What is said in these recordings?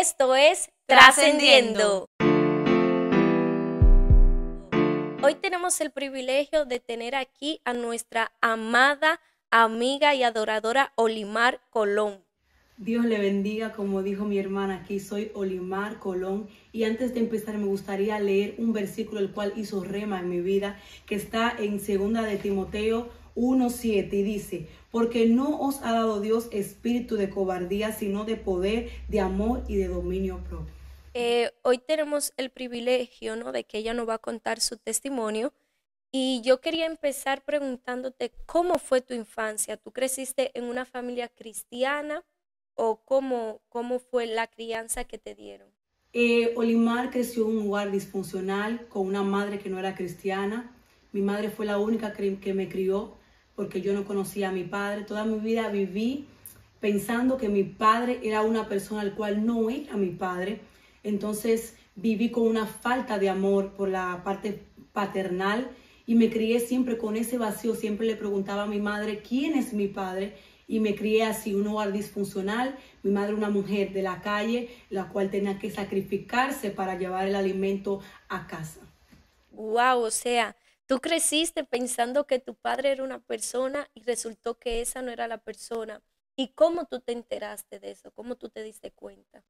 Esto es Trascendiendo. Hoy tenemos el privilegio de tener aquí a nuestra amada amiga y adoradora Olimar Colón. Dios le bendiga, como dijo mi hermana, aquí soy Olimar Colón y antes de empezar me gustaría leer un versículo el cual hizo rema en mi vida, que está en 2 de Timoteo 1:7 y dice: porque no os ha dado Dios espíritu de cobardía, sino de poder, de amor y de dominio propio. Hoy tenemos el privilegio, ¿no?, de que ella nos va a contar su testimonio. Y yo quería empezar preguntándote cómo fue tu infancia. ¿Tú creciste en una familia cristiana o cómo fue la crianza que te dieron? Olimar creció en un hogar disfuncional con una madre que no era cristiana. Mi madre fue la única que me crió porque yo no conocía a mi padre. Toda mi vida viví pensando que mi padre era una persona al cual no era mi padre. Entonces viví con una falta de amor por la parte paternal y me crié siempre con ese vacío. Siempre le preguntaba a mi madre quién es mi padre y me crié así, un hogar disfuncional. Mi madre una mujer de la calle, la cual tenía que sacrificarse para llevar el alimento a casa. Wow, o sea, tú creciste pensando que tu padre era una persona y resultó que esa no era la persona. ¿Y cómo tú te enteraste de eso? ¿Cómo tú te diste cuenta?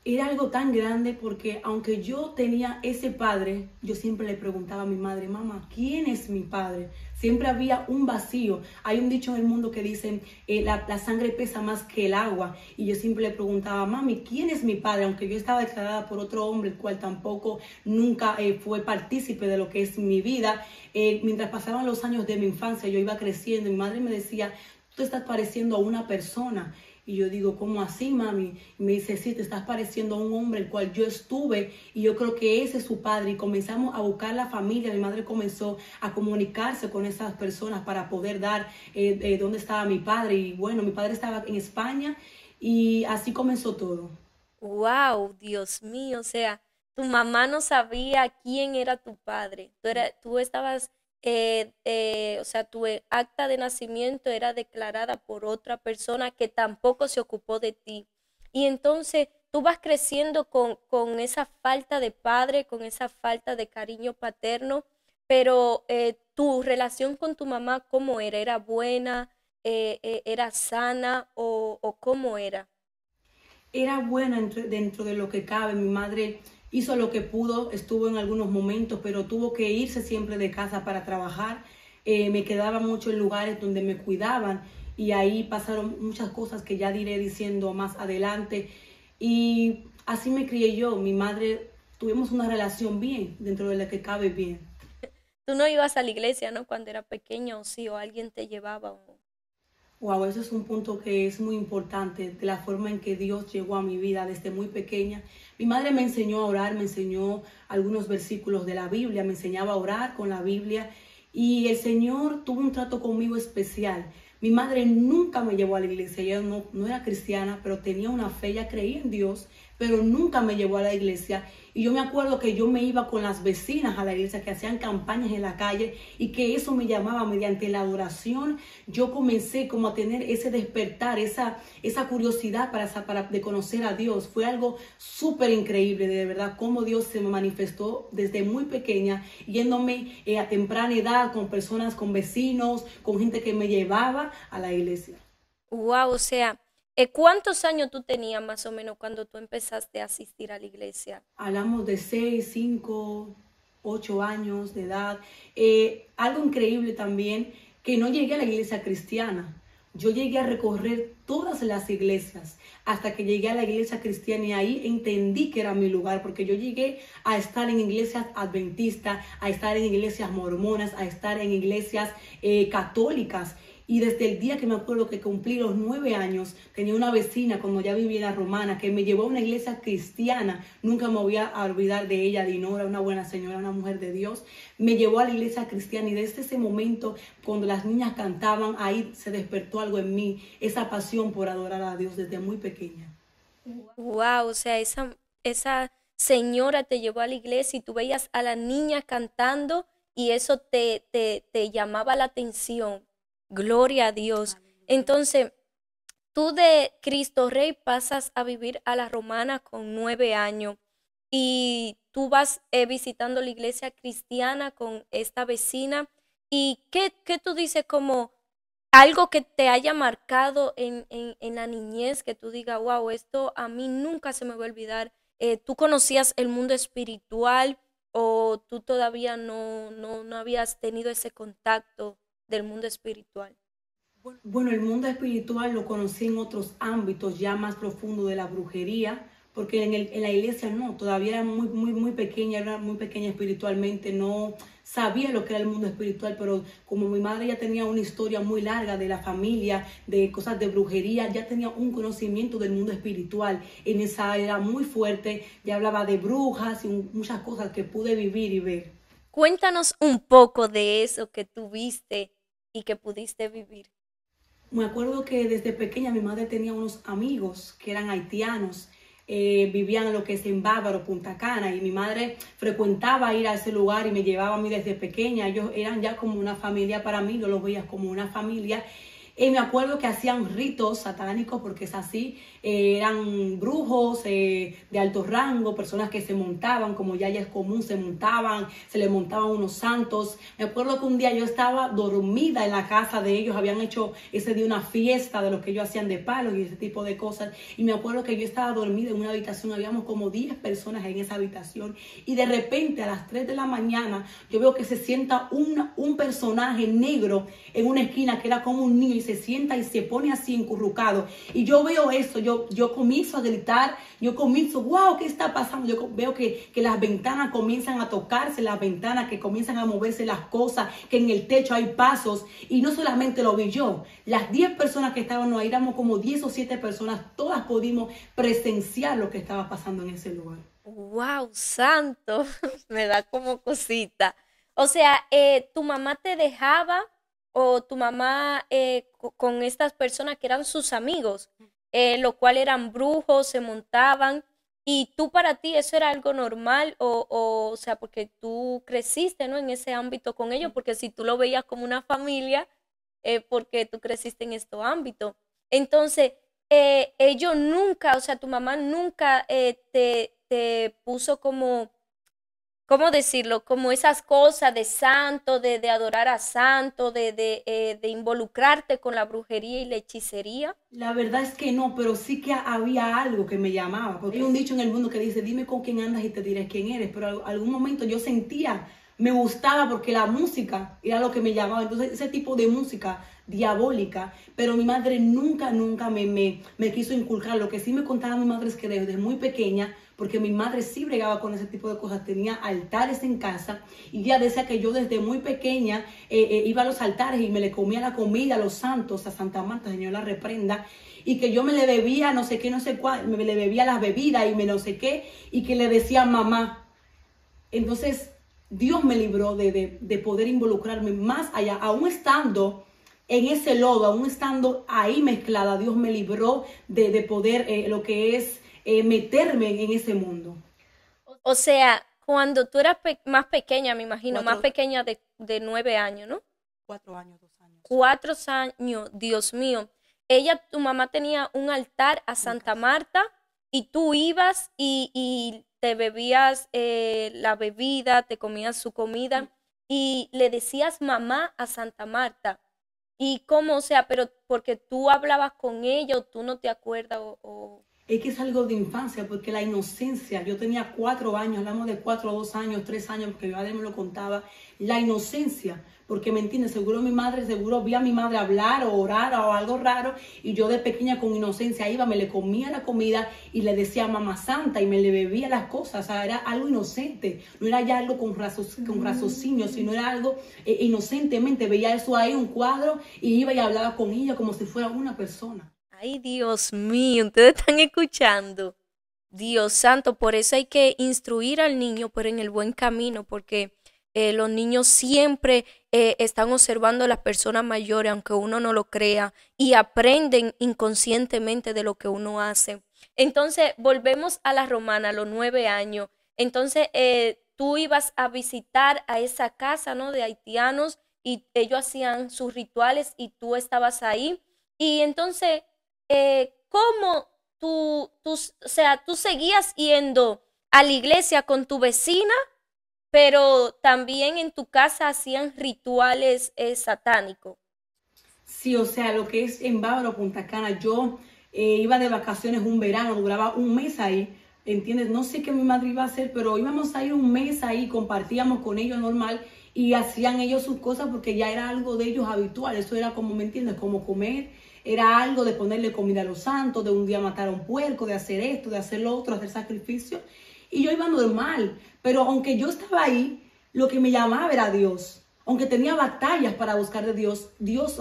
Era algo tan grande porque aunque yo tenía ese padre, yo siempre le preguntaba a mi madre: mamá, ¿quién es mi padre? Siempre había un vacío. Hay un dicho en el mundo que dicen, la sangre pesa más que el agua. Y yo siempre le preguntaba: mami, ¿quién es mi padre? Aunque yo estaba declarada por otro hombre, el cual tampoco nunca fue partícipe de lo que es mi vida. Mientras pasaban los años de mi infancia, yo iba creciendo y mi madre me decía: tú te estás pareciendo a una persona. Y yo digo: ¿cómo así, mami? Y me dice: sí, te estás pareciendo a un hombre el cual yo estuve y yo creo que ese es su padre. Y comenzamos a buscar la familia. Mi madre comenzó a comunicarse con esas personas para poder dar dónde estaba mi padre. Y bueno, mi padre estaba en España y así comenzó todo. Wow, Dios mío, o sea, tu mamá no sabía quién era tu padre. Tú estabas, o sea, tu acta de nacimiento era declarada por otra persona que tampoco se ocupó de ti. Y entonces tú vas creciendo con esa falta de padre, con esa falta de cariño paterno, pero tu relación con tu mamá, ¿cómo era? ¿Era buena? ¿Era sana o cómo era? Era buena dentro de lo que cabe. Mi madre hizo lo que pudo, estuvo en algunos momentos, pero tuvo que irse siempre de casa para trabajar. Me quedaba mucho en lugares donde me cuidaban y ahí pasaron muchas cosas que ya diré diciendo más adelante. Y así me crié yo. Mi madre, tuvimos una relación bien, dentro de la que cabe bien. Tú no ibas a la iglesia, ¿no? Cuando era pequeña o sí, o alguien te llevaba. Wow, eso es un punto que es muy importante, de la forma en que Dios llegó a mi vida desde muy pequeña. Mi madre me enseñó a orar, me enseñó algunos versículos de la Biblia, me enseñaba a orar con la Biblia y el Señor tuvo un trato conmigo especial. Mi madre nunca me llevó a la iglesia, ella no era cristiana, pero tenía una fe, ella creía en Dios, pero nunca me llevó a la iglesia. Y yo me acuerdo que yo me iba con las vecinas a la iglesia que hacían campañas en la calle y que eso me llamaba mediante la adoración. Yo comencé como a tener ese despertar, esa curiosidad de conocer a Dios. Fue algo súper increíble, de verdad, cómo Dios se me manifestó desde muy pequeña, yéndome a temprana edad con personas, con vecinos, con gente que me llevaba a la iglesia. Wow, o sea, ¿cuántos años tú tenías más o menos cuando tú empezaste a asistir a la iglesia? Hablamos de 6, 5, 8 años de edad. Algo increíble también, que no llegué a la iglesia cristiana. Yo llegué a recorrer todas las iglesias hasta que llegué a la iglesia cristiana y ahí entendí que era mi lugar, porque yo llegué a estar en iglesias adventistas, a estar en iglesias mormonas, a estar en iglesias católicas. Y desde el día que me acuerdo que cumplí los 9 años, tenía una vecina cuando ya vivía en la Romana que me llevó a una iglesia cristiana. Nunca me voy a olvidar de ella, Dinora, una buena señora, una mujer de Dios. Me llevó a la iglesia cristiana y desde ese momento, cuando las niñas cantaban, ahí se despertó algo en mí, esa pasión por adorar a Dios desde muy pequeña. Wow, o sea, esa señora te llevó a la iglesia y tú veías a la niña cantando y eso te llamaba la atención. Gloria a Dios. Entonces, tú de Cristo Rey pasas a vivir a La Romana con 9 años y tú vas visitando la iglesia cristiana con esta vecina. ¿Y qué tú dices como algo que te haya marcado en la niñez, que tú digas, wow, esto a mí nunca se me va a olvidar? ¿Tú conocías el mundo espiritual o tú todavía no habías tenido ese contacto del mundo espiritual? Bueno, el mundo espiritual lo conocí en otros ámbitos ya más profundos de la brujería, porque en la iglesia no, todavía era muy pequeña, era muy pequeña espiritualmente, no sabía lo que era el mundo espiritual, pero como mi madre ya tenía una historia muy larga de la familia, de cosas de brujería, ya tenía un conocimiento del mundo espiritual. En esa era muy fuerte, ya hablaba de brujas y muchas cosas que pude vivir y ver. Cuéntanos un poco de eso que tuviste y que pudiste vivir. Me acuerdo que desde pequeña mi madre tenía unos amigos que eran haitianos, vivían en lo que es en Bávaro, Punta Cana, y mi madre frecuentaba ir a ese lugar y me llevaba a mí desde pequeña. Ellos eran ya como una familia para mí, yo los veía como una familia. Y me acuerdo que hacían ritos satánicos, porque es así, eran brujos de alto rango, personas que se montaban, como ya es común, se montaban, se le montaban unos santos. Me acuerdo que un día yo estaba dormida en la casa de ellos, habían hecho ese día una fiesta de lo que ellos hacían de palos y ese tipo de cosas. Y me acuerdo que yo estaba dormida en una habitación, habíamos como 10 personas en esa habitación. Y de repente a las 3 de la mañana yo veo que se sienta un personaje negro en una esquina que era como un niño y se sienta y se pone así encurrucado. Y yo veo eso, yo comienzo a gritar, yo comienzo, wow, ¿qué está pasando? Yo veo que las ventanas comienzan a tocarse, las ventanas que comienzan a moverse las cosas, que en el techo hay pasos. Y no solamente lo vi yo, las 10 personas que estaban ahí, éramos como 10 o 7 personas, todas pudimos presenciar lo que estaba pasando en ese lugar. Wow, santo, me da como cosita. O sea, ¿tu mamá te dejaba o tu mamá con estas personas que eran sus amigos, lo cual eran brujos, se montaban y tú para ti eso era algo normal o sea, porque tú creciste, ¿no? En ese ámbito con ellos, porque si tú lo veías como una familia, porque tú creciste en este ámbito. Entonces, ellos nunca, o sea, tu mamá nunca te puso como, ¿cómo decirlo? Como esas cosas de santo, de adorar a santo, de involucrarte con la brujería y la hechicería. La verdad es que no, pero sí que había algo que me llamaba. Porque hay un dicho en el mundo que dice, dime con quién andas y te diré quién eres. Pero algún momento yo sentía, me gustaba porque la música era lo que me llamaba. Entonces ese tipo de música diabólica. Pero mi madre nunca me quiso inculcar. Lo que sí me contaba mi madre es que desde muy pequeña, porque mi madre sí bregaba con ese tipo de cosas, tenía altares en casa y ella decía que yo desde muy pequeña iba a los altares y me le comía la comida a los santos, a Santa Marta, Señor la reprenda, y que yo me le bebía no sé qué, no sé cuál, me le bebía las bebidas y me no sé qué, y que le decía mamá. Entonces Dios me libró de poder involucrarme más allá, aún estando en ese lodo, aún estando ahí mezclada, Dios me libró de poder lo que es meterme en ese mundo. O sea, cuando tú eras más pequeña, me imagino, más Cuatro, pequeña de 9 años, ¿no? 4 años, 2 años. 4 años, Dios mío. Ella, tu mamá tenía un altar a En Santa casa. Marta y tú ibas y te bebías la bebida, te comías su comida y le decías mamá a Santa Marta. ¿Y cómo? O sea, pero porque tú hablabas con ella o tú no te acuerdas Es que es algo de infancia, porque la inocencia, yo tenía 4 años, hablamos de 4 2 años, 3 años, porque mi madre me lo contaba, la inocencia, porque me entiendes, seguro mi madre, seguro vi a mi madre hablar o orar o algo raro, y yo de pequeña con inocencia iba, me le comía la comida y le decía mamá santa y me le bebía las cosas, o sea, era algo inocente, no era ya algo con raciocinio, sino era algo inocentemente, veía eso ahí, un cuadro, y iba y hablaba con ella como si fuera una persona. Ay, Dios mío, ustedes están escuchando. Dios santo, por eso hay que instruir al niño, pero en el buen camino, porque los niños siempre están observando a las personas mayores, aunque uno no lo crea, y aprenden inconscientemente de lo que uno hace. Entonces, volvemos a la romana, a los 9 años. Entonces, tú ibas a visitar a esa casa, ¿no? De haitianos y ellos hacían sus rituales y tú estabas ahí. Y entonces, ¿cómo o sea, tú seguías yendo a la iglesia con tu vecina, pero también en tu casa hacían rituales satánicos? Sí, o sea, lo que es en Bávaro, Punta Cana, yo iba de vacaciones un verano, duraba un mes ahí, ¿entiendes? No sé qué mi madre iba a hacer, pero íbamos a ir un mes ahí, compartíamos con ellos normal y hacían ellos sus cosas porque ya era algo de ellos habitual, eso era como, ¿me entiendes? Como comer, era algo de ponerle comida a los santos, de un día matar a un puerco, de hacer esto, de hacer lo otro, hacer sacrificio. Y yo iba normal, pero aunque yo estaba ahí, lo que me llamaba era Dios. Aunque tenía batallas para buscar de Dios, Dios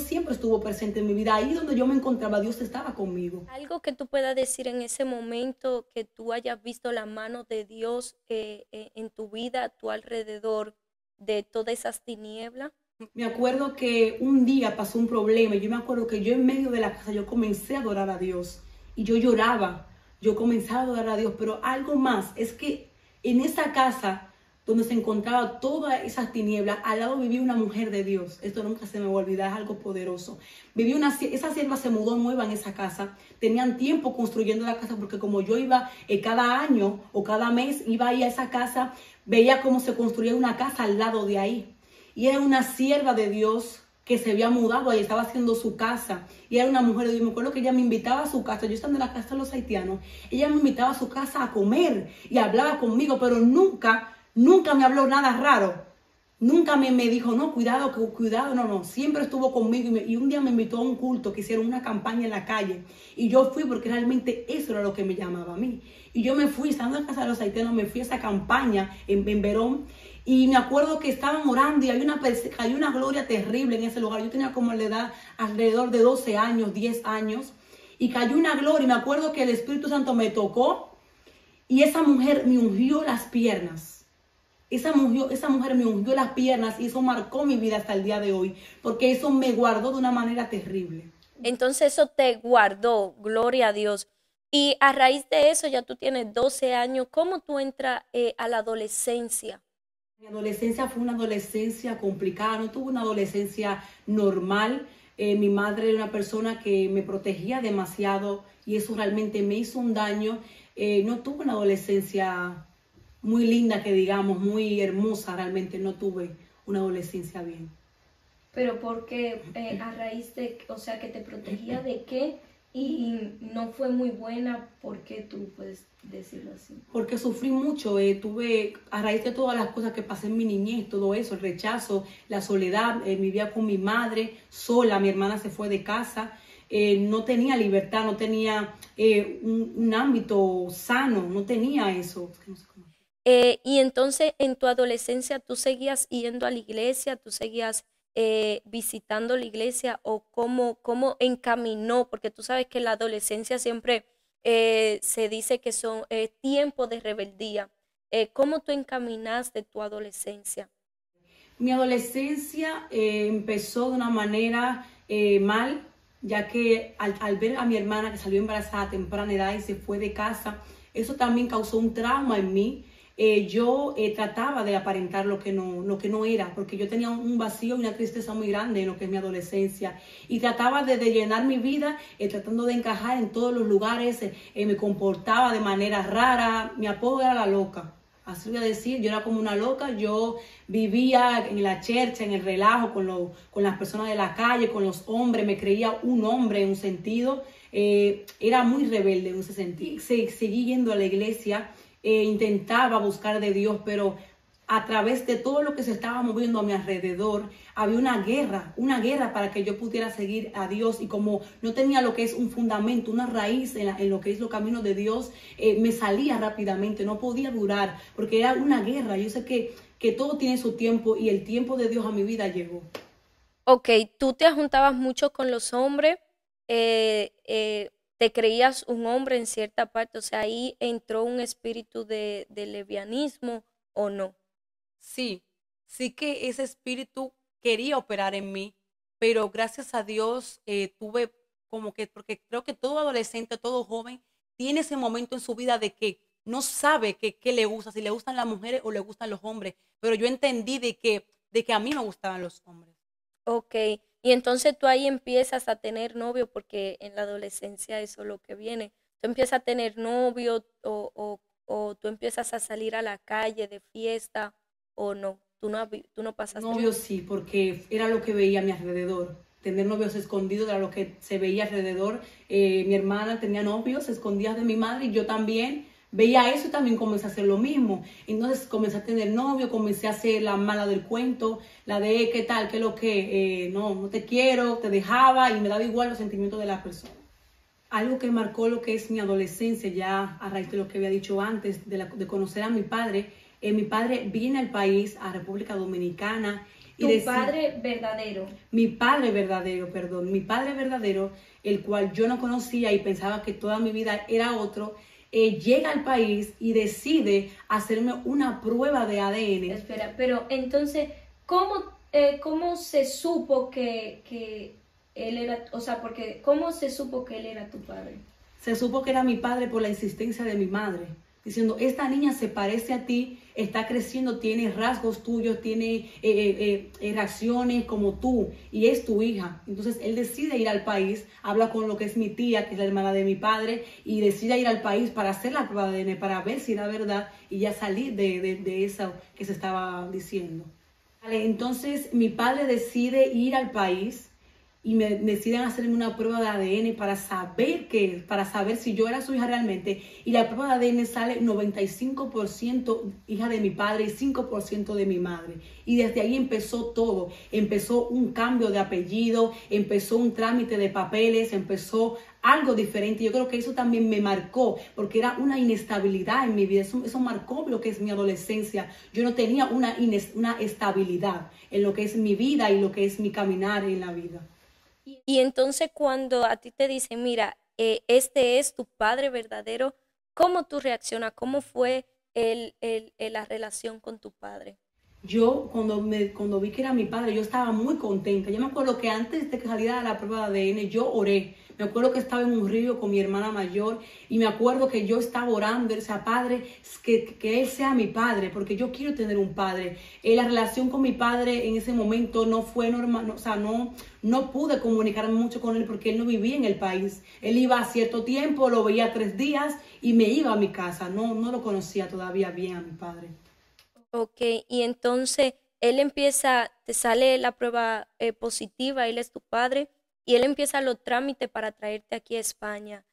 siempre estuvo presente en mi vida. Ahí donde yo me encontraba, Dios estaba conmigo. Algo que tú puedas decir en ese momento que tú hayas visto la mano de Dios en tu vida, a tu alrededor, de todas esas tinieblas. Me acuerdo que un día pasó un problema y yo me acuerdo que yo en medio de la casa yo comencé a adorar a Dios y yo lloraba, yo comenzaba a adorar a Dios, pero algo más es que en esa casa donde se encontraba todas esas tinieblas, al lado vivía una mujer de Dios. Esto nunca se me va a olvidar, es algo poderoso. Esa sierva se mudó nueva en esa casa. Tenían tiempo construyendo la casa porque como yo iba cada año o cada mes, iba ahí a esa casa, veía cómo se construía una casa al lado de ahí. Y era una sierva de Dios que se había mudado ahí, estaba haciendo su casa. Y era una mujer de Dios. Me acuerdo que ella me invitaba a su casa. Yo estando en la casa de los haitianos, ella me invitaba a su casa a comer y hablaba conmigo, pero nunca me habló nada raro. Nunca me dijo, no, cuidado, cuidado, no. Siempre estuvo conmigo y un día me invitó a un culto que hicieron una campaña en la calle. Y yo fui porque realmente eso era lo que me llamaba a mí. Y yo me fui, estando en casa de los haitianos, me fui a esa campaña en Verón. Y me acuerdo que estaban orando y hay una gloria terrible en ese lugar. Yo tenía como la edad alrededor de 12 años, 10 años. Y cayó una gloria y me acuerdo que el Espíritu Santo me tocó y esa mujer me ungió las piernas. Esa mujer me ungió las piernas y eso marcó mi vida hasta el día de hoy, porque eso me guardó de una manera terrible. Entonces eso te guardó, gloria a Dios. Y a raíz de eso ya tú tienes 12 años. ¿Cómo tú entras a la adolescencia? Mi adolescencia fue una adolescencia complicada, no tuve una adolescencia normal. Mi madre era una persona que me protegía demasiado y eso realmente me hizo un daño. No tuve una adolescencia muy linda, que digamos, muy hermosa, realmente no tuve una adolescencia bien. Pero porque a raíz de, o sea, que te protegía de qué y no fue muy buena, ¿por qué tú puedes decirlo así? Porque sufrí mucho, tuve, a raíz de todas las cosas que pasé en mi niñez, todo eso, el rechazo, la soledad, vivía con mi madre sola, mi hermana se fue de casa, no tenía libertad, no tenía un ámbito sano, no tenía eso. No sé cómo. Y entonces en tu adolescencia tú seguías yendo a la iglesia, tú seguías visitando la iglesia o cómo encaminó, porque tú sabes que la adolescencia siempre se dice que son tiempos de rebeldía. ¿Cómo tú encaminaste tu adolescencia? Mi adolescencia empezó de una manera mal, ya que al ver a mi hermana que salió embarazada a temprana edad y se fue de casa, eso también causó un trauma en mí. Yo trataba de aparentar lo que no era, porque yo tenía un vacío y una tristeza muy grande en lo que es mi adolescencia. Y trataba de llenar mi vida, tratando de encajar en todos los lugares, me comportaba de manera rara, mi apodo era la loca. Así voy a decir, yo era como una loca, yo vivía en la chercha, en el relajo, con las personas de la calle, con los hombres, me creía un hombre en un sentido, era muy rebelde en ese sentido. Seguí yendo a la iglesia, intentaba buscar de Dios, pero a través de todo lo que se estaba moviendo a mi alrededor, había una guerra para que yo pudiera seguir a Dios. Y como no tenía lo que es un fundamento, una raíz en lo que es los caminos de Dios, me salía rápidamente, no podía durar, porque era una guerra. Yo sé que todo tiene su tiempo y el tiempo de Dios a mi vida llegó. Ok, tú te juntabas mucho con los hombres, te creías un hombre en cierta parte, o sea, ahí entró un espíritu de lesbianismo o no. Sí, sí que ese espíritu quería operar en mí, pero gracias a Dios tuve como que, porque creo que todo adolescente, todo joven, tiene ese momento en su vida de que no sabe qué le gusta, si le gustan las mujeres o le gustan los hombres, pero yo entendí de que a mí me gustaban los hombres. Ok, Y entonces tú ahí empiezas a tener novio, porque en la adolescencia eso es lo que viene. Tú empiezas a tener novio o tú empiezas a salir a la calle de fiesta o no. Tú no pasaste por Novios sí, porque era lo que veía a mi alrededor. Tener novios escondidos era lo que se veía alrededor. Mi hermana tenía novios escondidas de mi madre y yo también veía eso y también comencé a hacer lo mismo. Entonces comencé a tener novio, comencé a hacer la mala del cuento, la de qué tal, qué lo que, no, no te quiero, te dejaba y me daba igual los sentimientos de la persona. Algo que marcó lo que es mi adolescencia, ya a raíz de lo que había dicho antes, de conocer a mi padre viene al país, a República Dominicana. Tu padre verdadero. Mi padre verdadero, perdón, mi padre verdadero, el cual yo no conocía y pensaba que toda mi vida era otro, llega al país y decide hacerme una prueba de ADN. Espera, pero entonces, ¿cómo se supo que él era, o sea, porque cómo se supo que él era tu padre? Se supo que era mi padre por la insistencia de mi madre, diciendo, esta niña se parece a ti, está creciendo, tiene rasgos tuyos, tiene reacciones como tú y es tu hija. Entonces él decide ir al país, habla con lo que es mi tía, que es la hermana de mi padre, y decide ir al país para hacer la prueba de ADN, para ver si era verdad y ya salir de eso que se estaba diciendo. Vale, entonces mi padre decide ir al país y me deciden hacerme una prueba de ADN para saber si yo era su hija realmente. Y la prueba de ADN sale 95% hija de mi padre y 5% de mi madre. Y desde ahí empezó todo. Empezó un cambio de apellido, empezó un trámite de papeles, empezó algo diferente. Yo creo que eso también me marcó, porque era una inestabilidad en mi vida. Eso marcó lo que es mi adolescencia. Yo no tenía una estabilidad en lo que es mi vida y lo que es mi caminar en la vida. Y entonces cuando a ti te dicen, mira, este es tu padre verdadero, ¿cómo tú reaccionas? ¿Cómo fue la relación con tu padre? Yo cuando vi que era mi padre, yo estaba muy contenta. Yo me acuerdo que antes de que saliera la prueba de ADN, yo oré. Me acuerdo que estaba en un río con mi hermana mayor y me acuerdo que yo estaba orando, él decía, padre, que él sea mi padre, porque yo quiero tener un padre. La relación con mi padre en ese momento no fue normal, no, o sea, no pude comunicarme mucho con él porque él no vivía en el país. Él iba a cierto tiempo, lo veía 3 días y me iba a mi casa. No lo conocía todavía bien a mi padre. Ok, y entonces te sale la prueba positiva, él es tu padre, y él empieza los trámites para traerte aquí a España.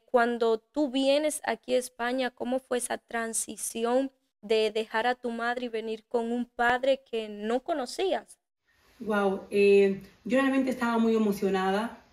Cuando tú vienes aquí a España, ¿cómo fue esa transición de dejar a tu madre y venir con un padre que no conocías? Wow, yo realmente estaba muy emocionada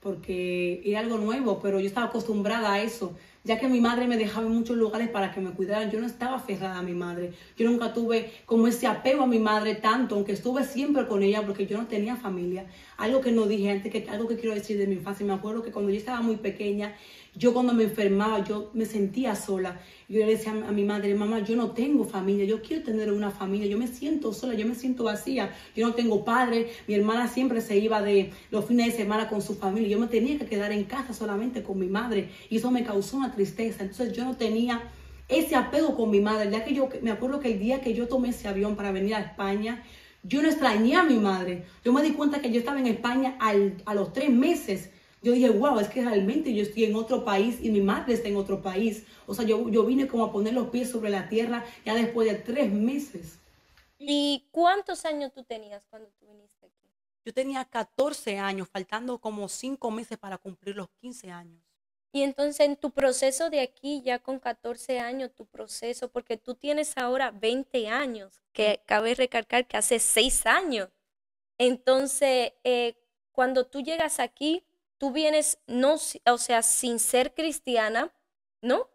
porque era algo nuevo, pero yo estaba acostumbrada a eso, ya que mi madre me dejaba en muchos lugares para que me cuidaran. Yo no estaba aferrada a mi madre, yo nunca tuve como ese apego a mi madre tanto, aunque estuve siempre con ella porque yo no tenía familia. Algo que no dije antes, algo que quiero decir de mi infancia, me acuerdo que cuando yo estaba muy pequeña, yo cuando me enfermaba, yo me sentía sola. Yo le decía a mi madre, mamá, yo no tengo familia, yo quiero tener una familia, yo me siento sola, yo me siento vacía, yo no tengo padre. Mi hermana siempre se iba de los fines de semana con su familia, yo me tenía que quedar en casa solamente con mi madre y eso me causó una tristeza. Entonces yo no tenía ese apego con mi madre, ya que yo me acuerdo que el día que yo tomé ese avión para venir a España, yo no extrañé a mi madre. Yo me di cuenta que yo estaba en España a los 3 meses. Yo dije, wow, es que realmente yo estoy en otro país y mi madre está en otro país. O sea, yo vine como a poner los pies sobre la tierra ya después de 3 meses. ¿Y cuántos años tú tenías cuando tú viniste aquí? Yo tenía 14 años, faltando como 5 meses para cumplir los 15 años. Y entonces en tu proceso de aquí, ya con 14 años, tu proceso, porque tú tienes ahora 20 años, que cabe recalcar que hace 6 años. Entonces, cuando tú llegas aquí, tú vienes, no, o sea, sin ser cristiana, ¿no?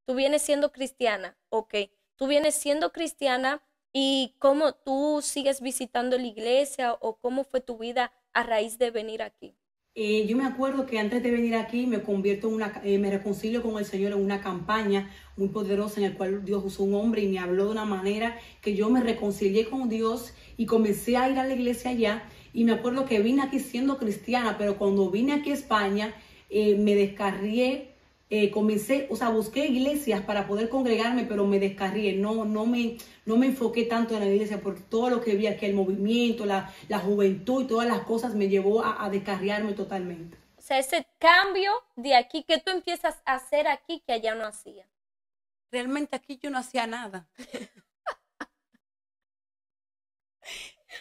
Tú vienes siendo cristiana, ok. Tú vienes siendo cristiana y cómo tú sigues visitando la iglesia o cómo fue tu vida a raíz de venir aquí. Yo me acuerdo que antes de venir aquí me reconcilio con el Señor en una campaña muy poderosa en la cual Dios usó un hombre y me habló de una manera que yo me reconcilié con Dios y comencé a ir a la iglesia allá. Y me acuerdo que vine aquí siendo cristiana, pero cuando vine aquí a España me descarrié comencé, o sea, busqué iglesias para poder congregarme, pero me descarrié, no me enfoqué tanto en la iglesia porque todo lo que vi aquí, el movimiento, la juventud y todas las cosas me llevó a descarriarme totalmente. O sea, ese cambio de aquí que tú empiezas a hacer aquí que allá no hacía. Realmente aquí yo no hacía nada.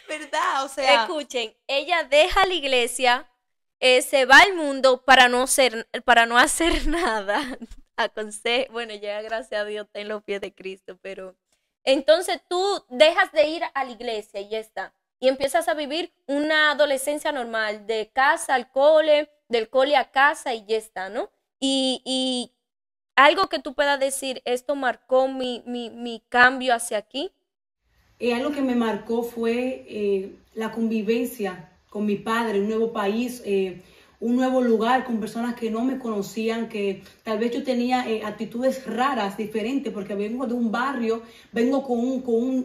¿Verdad? O sea, escuchen, ella deja la iglesia, se va al mundo para no hacer nada. Bueno, ya gracias a Dios está en los pies de Cristo, pero entonces tú dejas de ir a la iglesia y ya está. Y empiezas a vivir una adolescencia normal, de casa al cole, del cole a casa y ya está, ¿no? Y algo que tú puedas decir, esto marcó mi cambio hacia aquí. Algo que me marcó fue la convivencia con mi padre, un nuevo país, un nuevo lugar, con personas que no me conocían, que tal vez yo tenía actitudes raras, diferentes, porque vengo de un barrio, vengo con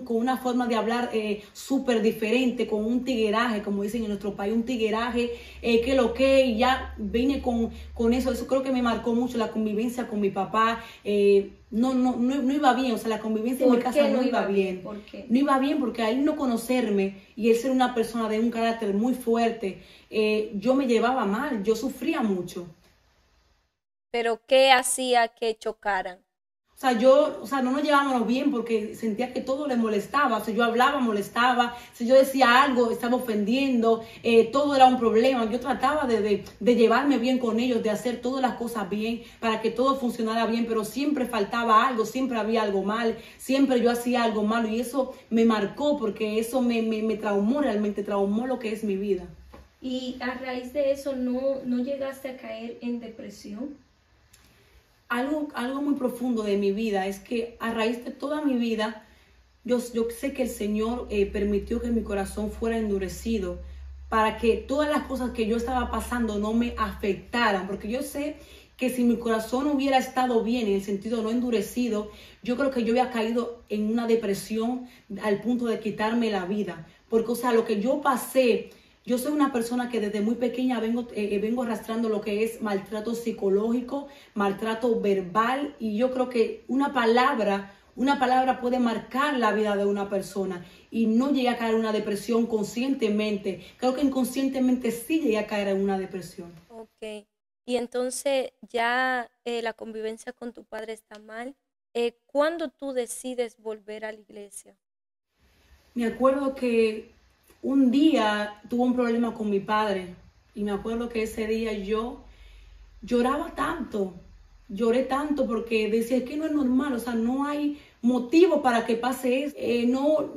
una forma de hablar súper diferente, con un tigueraje, como dicen en nuestro país, un tigueraje, y ya vine con eso creo que me marcó mucho la convivencia con mi papá. No iba bien, o sea, la convivencia en mi casa no iba bien. ¿Por qué? No iba bien porque al no conocerme y él ser una persona de un carácter muy fuerte, yo me llevaba mal, yo sufría mucho. ¿Pero qué hacía que chocaran? O sea, no nos llevábamos bien porque sentía que todo le molestaba. O sea, yo hablaba, molestaba. Si yo decía algo, estaba ofendiendo. Todo era un problema. Yo trataba de llevarme bien con ellos, de hacer todas las cosas bien para que todo funcionara bien, pero siempre faltaba algo, siempre había algo mal, siempre yo hacía algo malo y eso me marcó porque eso me traumó realmente, traumó lo que es mi vida. Y a raíz de eso, ¿no llegaste a caer en depresión? Algo muy profundo de mi vida es que a raíz de toda mi vida, yo sé que el Señor permitió que mi corazón fuera endurecido para que todas las cosas que yo estaba pasando no me afectaran, porque yo sé que si mi corazón hubiera estado bien, en el sentido no endurecido, yo creo que yo había caído en una depresión al punto de quitarme la vida, porque o sea, lo que yo pasé. Yo soy una persona que desde muy pequeña vengo arrastrando lo que es maltrato psicológico, maltrato verbal, y yo creo que una palabra puede marcar la vida de una persona y no llegué a caer en una depresión conscientemente. Creo que inconscientemente sí llegué a caer en una depresión. Ok. Y entonces ya la convivencia con tu padre está mal. ¿Cuándo tú decides volver a la iglesia? Me acuerdo que un día tuve un problema con mi padre y me acuerdo que ese día yo lloraba tanto, lloré tanto porque decía que no es normal, o sea, no hay motivo para que pase eso.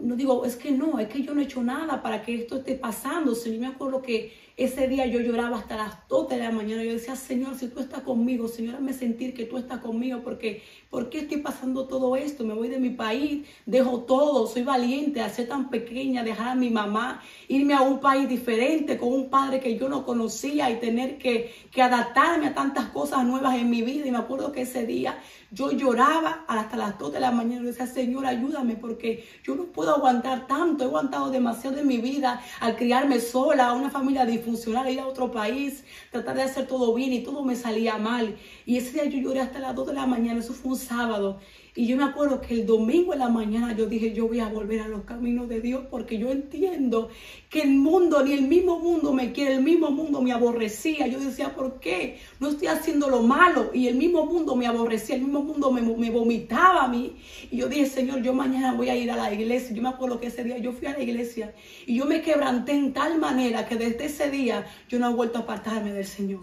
No digo, es que yo no he hecho nada para que esto esté pasando. Yo me acuerdo que ese día yo lloraba hasta las 2 de la mañana. Yo decía, Señor, si tú estás conmigo, Señor, hazme sentir que tú estás conmigo, porque ¿por qué estoy pasando todo esto? Me voy de mi país, dejo todo, soy valiente a ser tan pequeña, dejar a mi mamá, irme a un país diferente con un padre que yo no conocía y tener que adaptarme a tantas cosas nuevas en mi vida. Y me acuerdo que ese día yo lloraba hasta las 2 de la mañana. Yo decía, Señor, ayúdame porque yo no puedo aguantar tanto. He aguantado demasiado en mi vida al criarme sola, a una familia disfuncional, ir a otro país, tratar de hacer todo bien y todo me salía mal. Y ese día yo lloré hasta las 2 de la mañana. Eso fue un sábado. Y yo me acuerdo que el domingo en la mañana yo dije, yo voy a volver a los caminos de Dios porque yo entiendo que el mundo, ni el mismo mundo me quiere, el mismo mundo me aborrecía. Yo decía, ¿por qué? No estoy haciendo lo malo y el mismo mundo me aborrecía, el mismo mundo me vomitaba a mí. Y yo dije, Señor, yo mañana voy a ir a la iglesia. Yo me acuerdo que ese día yo fui a la iglesia y yo me quebranté en tal manera que desde ese día yo no he vuelto a apartarme del Señor.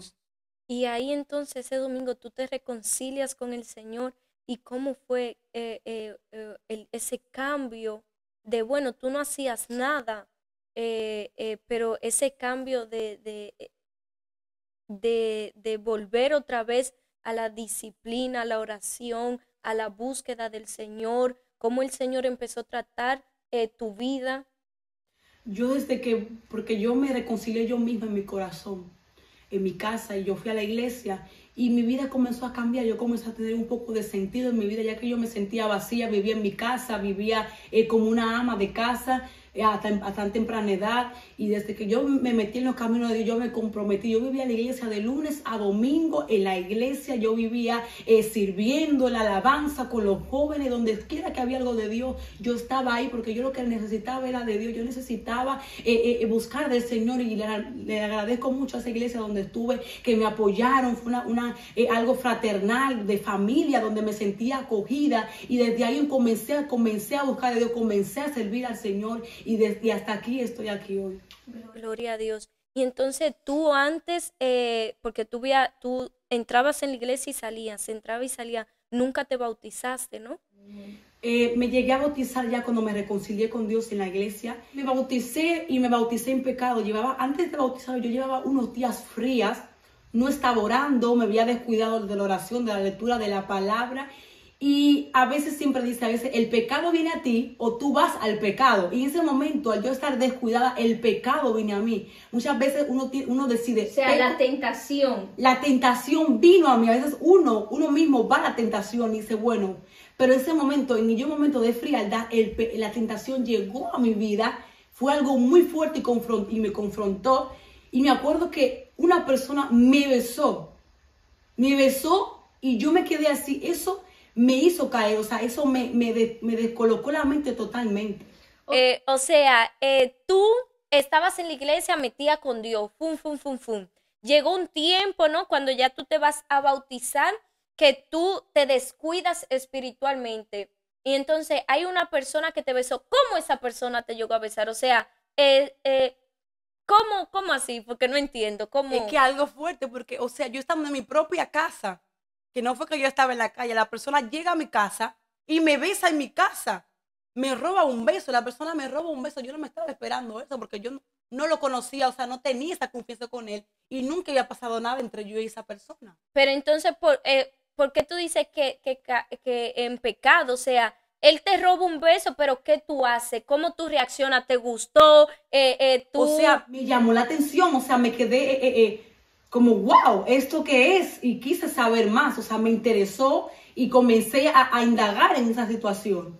Y ahí entonces ese domingo tú te reconcilias con el Señor. ¿Y cómo fue ese cambio de, bueno, tú no hacías nada, pero ese cambio de volver otra vez a la disciplina, a la oración, a la búsqueda del Señor, cómo el Señor empezó a tratar tu vida? Yo porque yo me reconcilié yo misma en mi corazón, en mi casa, y yo fui a la iglesia y mi vida comenzó a cambiar. Yo comencé a tener un poco de sentido en mi vida, ya que yo me sentía vacía, vivía en mi casa, vivía como una ama de casa. a tan temprana edad, y desde que yo me metí en los caminos de Dios, yo me comprometí. Yo vivía en la iglesia de lunes a domingo, en la iglesia yo vivía sirviendo la alabanza con los jóvenes, donde quiera que había algo de Dios, yo estaba ahí, porque yo lo que necesitaba era de Dios. Yo necesitaba buscar del Señor, y le agradezco mucho a esa iglesia donde estuve, que me apoyaron. Fue algo fraternal, de familia, donde me sentía acogida, y desde ahí comencé a buscar de Dios, comencé a servir al Señor, y hasta aquí estoy aquí hoy. Gloria a Dios. Y entonces tú antes, porque tú entrabas en la iglesia y salías, entraba y salía, nunca te bautizaste, ¿no? Me llegué a bautizar ya cuando me reconcilié con Dios en la iglesia. Me bauticé en pecado. Antes de bautizar, yo llevaba unos días frías, no estaba orando, me había descuidado de la oración, de la lectura de la palabra. Y a veces siempre dice, a veces el pecado viene a ti o tú vas al pecado. Y en ese momento, al yo estar descuidada, el pecado viene a mí. Muchas veces uno decide. O sea, la tentación. La tentación vino a mí. A veces uno mismo va a la tentación y dice, bueno, pero en ese momento, en un momento de frialdad, la tentación llegó a mi vida. Fue algo muy fuerte y me confrontó. Y me acuerdo que una persona me besó y yo me quedé así. Eso me hizo caer, o sea, eso me descolocó la mente totalmente. O sea, tú estabas en la iglesia metida con Dios, fum, fum, fum, fum. Llegó un tiempo, ¿no? Cuando ya tú te vas a bautizar, que tú te descuidas espiritualmente. Y entonces hay una persona que te besó. ¿Cómo esa persona te llegó a besar? O sea, ¿cómo así? Porque no entiendo. ¿Cómo? Es que algo fuerte, porque, o sea, yo estaba en mi propia casa, que no fue que yo estaba en la calle. La persona llega a mi casa y me besa en mi casa. Me roba un beso, la persona me roba un beso. Yo no me estaba esperando eso, porque yo no lo conocía, o sea, no tenía esa confianza con él, y nunca había pasado nada entre yo y esa persona. Pero entonces, ¿por qué tú dices que en pecado? O sea, él te roba un beso, pero ¿qué tú haces? ¿Cómo tú reaccionas? ¿Te gustó? O sea, me llamó la atención, o sea, me quedé como, wow, ¿esto qué es? Y quise saber más, o sea, me interesó y comencé a indagar en esa situación.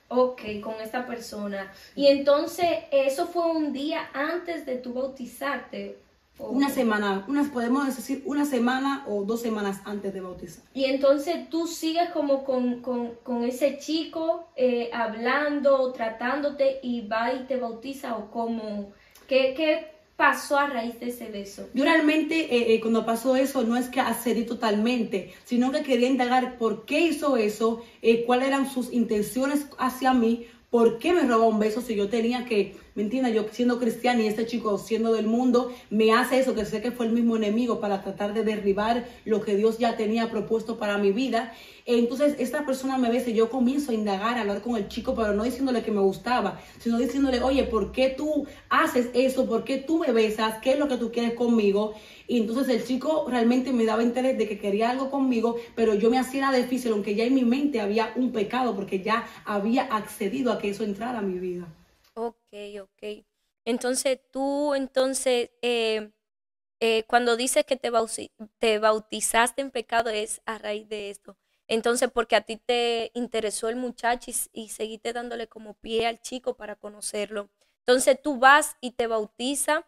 Ok, con esta persona. Y entonces, ¿eso fue un día antes de tu bautizarte? Una semana, podemos decir una semana o 2 semanas antes de bautizar. Y entonces tú sigues como con ese chico hablando, tratándote, y va y te bautiza, o cómo, ¿qué pasó a raíz de ese beso? Yo realmente cuando pasó eso no es que accedí totalmente, sino que quería indagar por qué hizo eso, cuáles eran sus intenciones hacia mí. ¿Por qué me robó un beso si yo tenía que, me entiendes, yo siendo cristiana y este chico siendo del mundo, me hace eso, que sé que fue el mismo enemigo para tratar de derribar lo que Dios ya tenía propuesto para mi vida? Entonces esta persona me besa y yo comienzo a indagar, a hablar con el chico, pero no diciéndole que me gustaba, sino diciéndole, oye, ¿por qué tú haces eso? ¿Por qué tú me besas? ¿Qué es lo que tú quieres conmigo? Y entonces el chico realmente me daba interés de que quería algo conmigo, pero yo me hacía la difícil, aunque ya en mi mente había un pecado, porque ya había accedido a que eso entrara a mi vida. Ok. Entonces cuando dices que te bautizaste en pecado, es a raíz de esto. Entonces, porque a ti te interesó el muchacho y seguiste dándole como pie al chico para conocerlo. Entonces tú vas y te bautizas.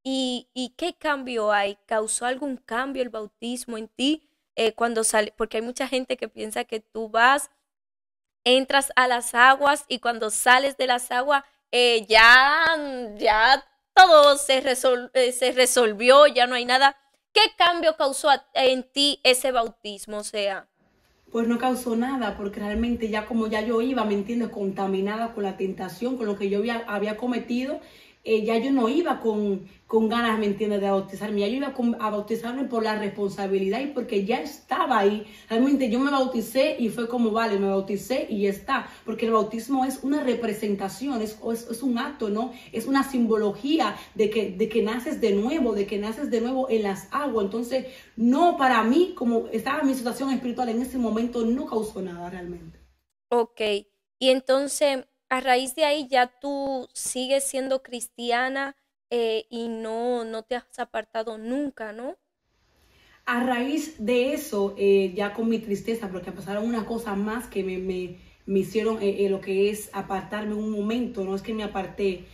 ¿Y qué cambio hay? ¿Causó algún cambio el bautismo en ti cuando sale? Porque hay mucha gente que piensa que tú vas, entras a las aguas, y cuando sales de las aguas ya todo se resolvió, ya no hay nada. ¿Qué cambio causó en ti ese bautismo? O sea, Pues no causó nada, porque realmente ya como ya yo iba, ¿me entiendes?, contaminada con la tentación, con lo que yo había cometido, ya yo no iba con ganas, ¿me entiendes?, de bautizarme. Ya yo iba a bautizarme por la responsabilidad y porque ya estaba ahí. Realmente yo me bauticé y fue como, vale, me bauticé y ya está. Porque el bautismo es una representación, es un acto, ¿no? Es una simbología de que naces de nuevo, en las aguas. Entonces, no, para mí, como estaba mi situación espiritual en ese momento, no causó nada realmente. ok. Y entonces, a raíz de ahí ya tú sigues siendo cristiana y no te has apartado nunca, ¿no? A raíz de eso, ya con mi tristeza, porque pasaron unas cosas más que me hicieron lo que es apartarme un momento, no es que me aparté.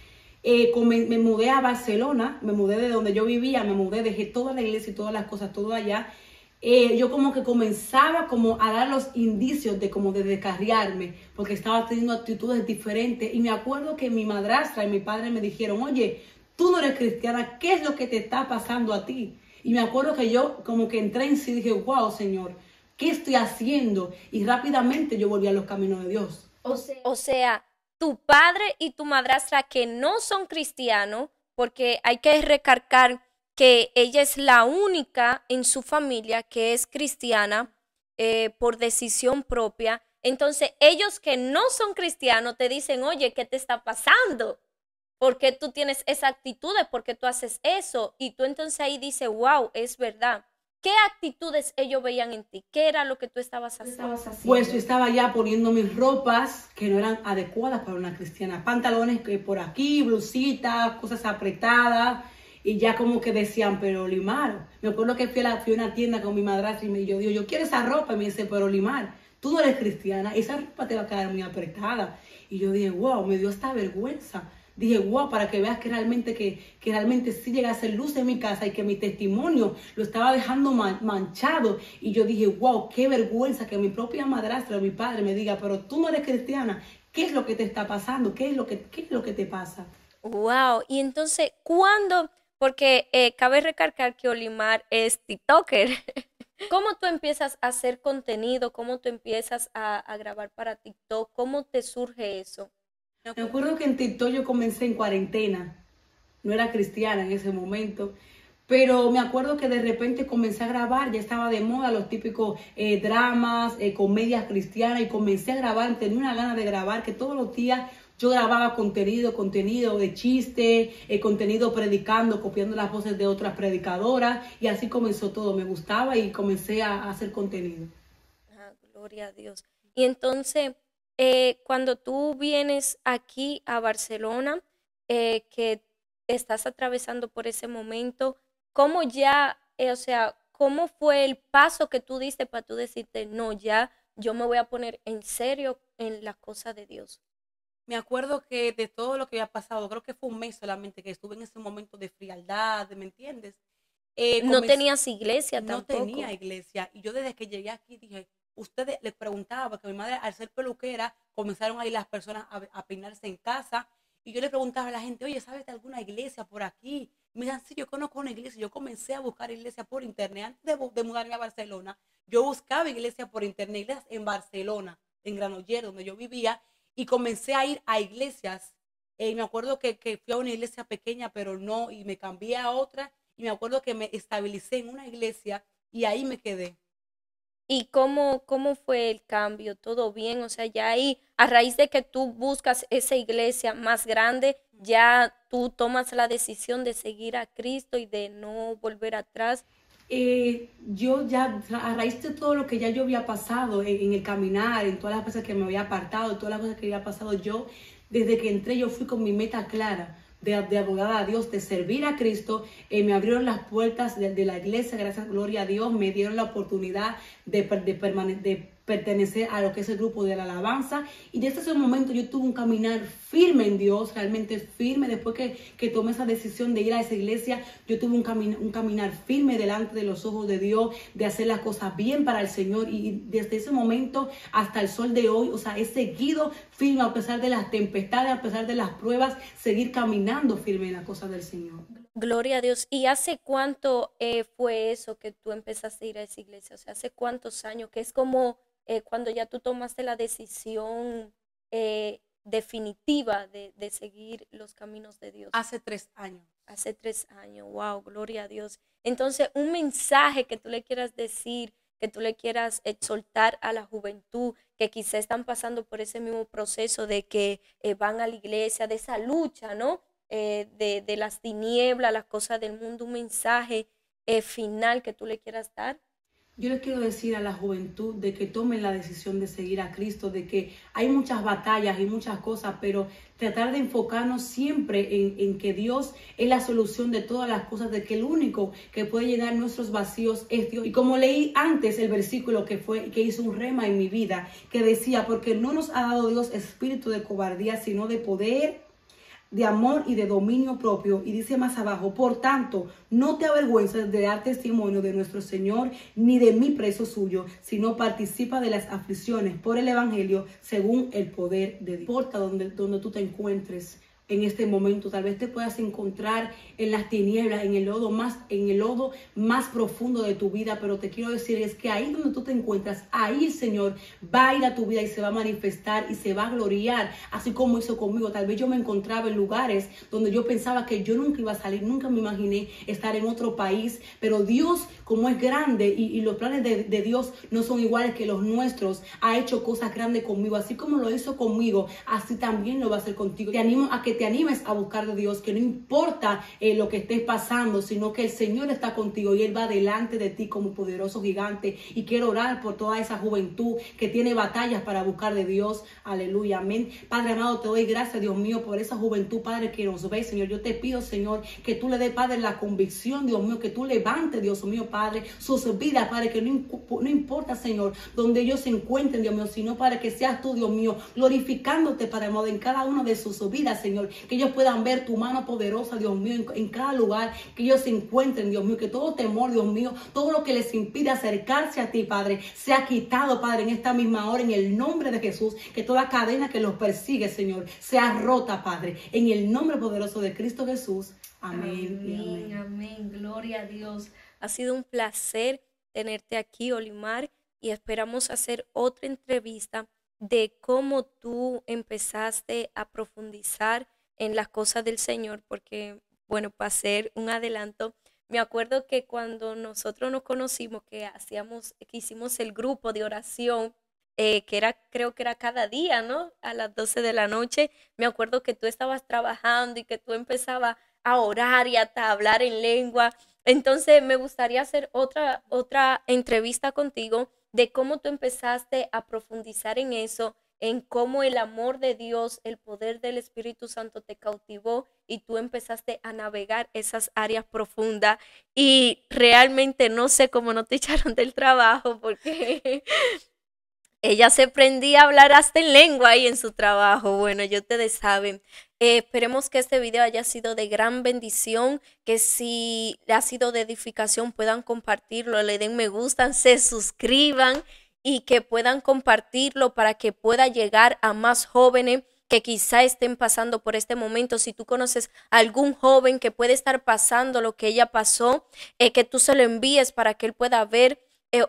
Me mudé a Barcelona, me mudé de donde yo vivía, me mudé, dejé toda la iglesia y todas las cosas, todo allá. Yo como que comenzaba como a dar los indicios de como de descarriarme, porque estaba teniendo actitudes diferentes. Y me acuerdo que mi madrastra y mi padre me dijeron, oye, tú no eres cristiana, ¿qué es lo que te está pasando a ti? Y me acuerdo que yo como que entré en sí y dije, wow, Señor, ¿qué estoy haciendo? Y rápidamente yo volví a los caminos de Dios. O sea, tu padre y tu madrastra que no son cristianos, porque hay que recalcar que ella es la única en su familia que es cristiana por decisión propia. Entonces, ellos que no son cristianos te dicen, oye, ¿qué te está pasando? ¿Por qué tú tienes esa actitud? ¿Por qué tú haces eso? Y tú entonces ahí dices, wow, es verdad. ¿Qué actitudes ellos veían en ti? ¿Qué era lo que tú estabas haciendo? Pues yo estaba ya poniendo mis ropas que no eran adecuadas para una cristiana. Pantalones que por aquí, blusitas, cosas apretadas. Y ya como que decían, pero Limar. Me acuerdo que fui a una tienda con mi madrastra y yo digo, yo quiero esa ropa. Y me dice, pero Limar, tú no eres cristiana, esa ropa te va a quedar muy apretada. Y yo dije, wow, me dio esta vergüenza. Dije, wow, para que veas que realmente sí llega a ser luz en mi casa y que mi testimonio lo estaba dejando manchado. Y yo dije, wow, qué vergüenza que mi propia madrastra o mi padre me diga, pero tú no eres cristiana. ¿Qué es lo que te está pasando? ¿Qué es lo que te pasa? Wow, y entonces, ¿cuándo? Porque cabe recalcar que Olimar es TikToker. ¿Cómo tú empiezas a hacer contenido? ¿Cómo tú empiezas a grabar para TikTok? ¿Cómo te surge eso? Me acuerdo que en TikTok yo comencé en cuarentena. No era cristiana en ese momento. Pero me acuerdo que de repente comencé a grabar, ya estaba de moda los típicos dramas, comedias cristianas, y comencé a grabar, tenía una gana de grabar, que todos los días yo grababa contenido de chiste, contenido predicando, copiando las voces de otras predicadoras, y así comenzó todo, me gustaba y comencé a hacer contenido. Ah, gloria a Dios. Y entonces, cuando tú vienes aquí a Barcelona, que estás atravesando por ese momento, ¿cómo ya, o sea, cómo fue el paso que tú diste para tú decirte, no, ya yo me voy a poner en serio en la cosa de Dios? Me acuerdo que de todo lo que había pasado, creo que fue un mes solamente que estuve en ese momento de frialdad, ¿me entiendes? No tenías iglesia No tenía tampoco. iglesia. Y yo desde que llegué aquí dije, ustedes les preguntaba, porque mi madre al ser peluquera, comenzaron ahí las personas a peinarse en casa. Y yo le preguntaba a la gente, oye, ¿sabes de alguna iglesia por aquí? Me decían, sí, yo conozco una iglesia. Yo comencé a buscar iglesia por internet. Antes de mudarme a Barcelona, yo buscaba iglesia por internet, iglesias en Barcelona, en Granollers, donde yo vivía, y comencé a ir a iglesias. Me acuerdo que fui a una iglesia pequeña, pero no, y me cambié a otra y me acuerdo que me estabilicé en una iglesia y ahí me quedé. ¿Y cómo fue el cambio? ¿Todo bien? O sea, ya ahí, a raíz de que tú buscas esa iglesia más grande, ya tú tomas la decisión de seguir a Cristo y de no volver atrás. Yo ya, a raíz de todo lo que ya yo había pasado en el caminar, en todas las cosas que me había apartado, todas las cosas que había pasado yo, desde que entré yo fui con mi meta clara de adorar a Dios, de servir a Cristo. Me abrieron las puertas de la iglesia, gracias, gloria a Dios, me dieron la oportunidad de pertenecer a lo que es el grupo de la alabanza, y desde ese momento yo tuve un caminar firme en Dios, realmente firme. Después que tomé esa decisión de ir a esa iglesia, yo tuve un caminar firme delante de los ojos de Dios, de hacer las cosas bien para el Señor, y desde ese momento hasta el sol de hoy, o sea, he seguido firme a pesar de las tempestades, a pesar de las pruebas, seguir caminando firme en las cosas del Señor. Gloria a Dios. ¿Y hace cuánto fue eso que tú empezaste a ir a esa iglesia? O sea, ¿hace cuántos años? Que es como cuando ya tú tomaste la decisión definitiva de seguir los caminos de Dios. Hace 3 años. Hace 3 años. Wow, gloria a Dios. Entonces, un mensaje que tú le quieras decir, que tú le quieras exhortar a la juventud que quizá están pasando por ese mismo proceso de que van a la iglesia, de esa lucha, ¿no? De las tinieblas, las cosas del mundo, un mensaje final que tú le quieras dar. Yo les quiero decir a la juventud de que tomen la decisión de seguir a Cristo, de que hay muchas batallas y muchas cosas, pero tratar de enfocarnos siempre en que Dios es la solución de todas las cosas, de que el único que puede llenar nuestros vacíos es Dios. Y como leí antes el versículo que hizo un rema en mi vida, que decía, porque no nos ha dado Dios espíritu de cobardía, sino de poder, de amor y de dominio propio. Y dice más abajo, por tanto, no te avergüences de dar testimonio de nuestro Señor, ni de mi preso suyo, sino participa de las aflicciones por el evangelio según el poder de Dios. No importa donde tú te encuentres en este momento, tal vez te puedas encontrar en las tinieblas, en el lodo más profundo de tu vida, pero te quiero decir es que ahí donde tú te encuentras, ahí el Señor va a ir a tu vida y se va a manifestar y se va a gloriar, así como hizo conmigo. Tal vez yo me encontraba en lugares donde yo pensaba que yo nunca iba a salir, nunca me imaginé estar en otro país, pero Dios, como es grande y los planes de Dios no son iguales que los nuestros, ha hecho cosas grandes conmigo, así como lo hizo conmigo, así también lo va a hacer contigo. Te animo a que te animes a buscar de Dios, que no importa lo que estés pasando, sino que el Señor está contigo y Él va delante de ti como poderoso gigante. Y quiero orar por toda esa juventud que tiene batallas para buscar de Dios. Aleluya, amén. Padre amado, te doy gracias, Dios mío, por esa juventud, Padre, que nos ve, Señor. Yo te pido, Señor, que tú le des, Padre, la convicción, Dios mío, que tú levantes, Dios mío, Padre, sus vidas, Padre, que no importa, Señor, donde ellos se encuentren, Dios mío, sino, Padre, que seas tú, Dios mío, glorificándote, Padre amado, en cada una de sus vidas, Señor. Que ellos puedan ver tu mano poderosa, Dios mío, en cada lugar que ellos se encuentren, Dios mío, que todo temor, Dios mío, todo lo que les impide acercarse a ti, Padre, sea quitado, Padre, en esta misma hora, en el nombre de Jesús, que toda cadena que los persigue, Señor, sea rota, Padre, en el nombre poderoso de Cristo Jesús. Amén. Amén, amén. Gloria a Dios. Ha sido un placer tenerte aquí, Olimar, y esperamos hacer otra entrevista de cómo tú empezaste a profundizar en las cosas del Señor, porque, bueno, para hacer un adelanto, me acuerdo que cuando nosotros nos conocimos, que hicimos el grupo de oración, creo que era cada día, ¿no? A las 12 de la noche, me acuerdo que tú estabas trabajando y que tú empezabas a orar y hasta a hablar en lengua. Entonces, me gustaría hacer otra entrevista contigo de cómo tú empezaste a profundizar en eso, en cómo el amor de Dios, el poder del Espíritu Santo te cautivó y tú empezaste a navegar esas áreas profundas. Y realmente no sé cómo no te echaron del trabajo, porque ella se prendía a hablar hasta en lengua ahí en su trabajo. Bueno, ya ustedes saben. Esperemos que este video haya sido de gran bendición, que si le ha sido de edificación puedan compartirlo, le den me gusta, se suscriban y que puedan compartirlo para que pueda llegar a más jóvenes que quizá estén pasando por este momento. Si tú conoces a algún joven que puede estar pasando lo que ella pasó, que tú se lo envíes para que él pueda ver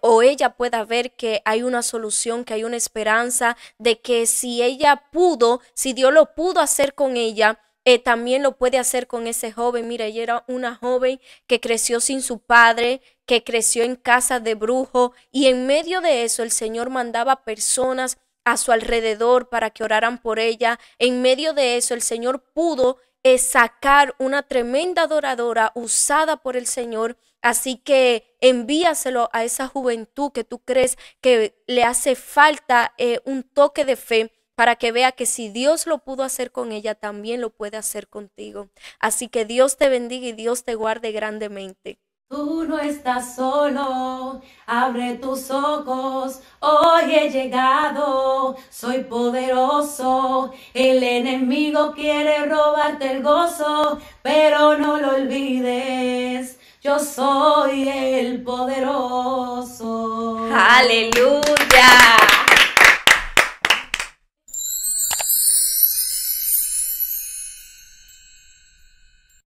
o ella pueda ver que hay una solución, que hay una esperanza, de que si ella pudo, si Dios lo pudo hacer con ella, también lo puede hacer con ese joven. Mira, ella era una joven que creció sin su padre, que creció en casa de brujo, y en medio de eso el Señor mandaba personas a su alrededor para que oraran por ella. En medio de eso el Señor pudo sacar una tremenda adoradora usada por el Señor. Así que envíaselo a esa juventud que tú crees que le hace falta un toque de fe, para que vea que si Dios lo pudo hacer con ella, también lo puede hacer contigo. Así que Dios te bendiga y Dios te guarde grandemente. Tú no estás solo, abre tus ojos, hoy he llegado, soy poderoso, el enemigo quiere robarte el gozo, pero no lo olvides, yo soy el poderoso. ¡Aleluya!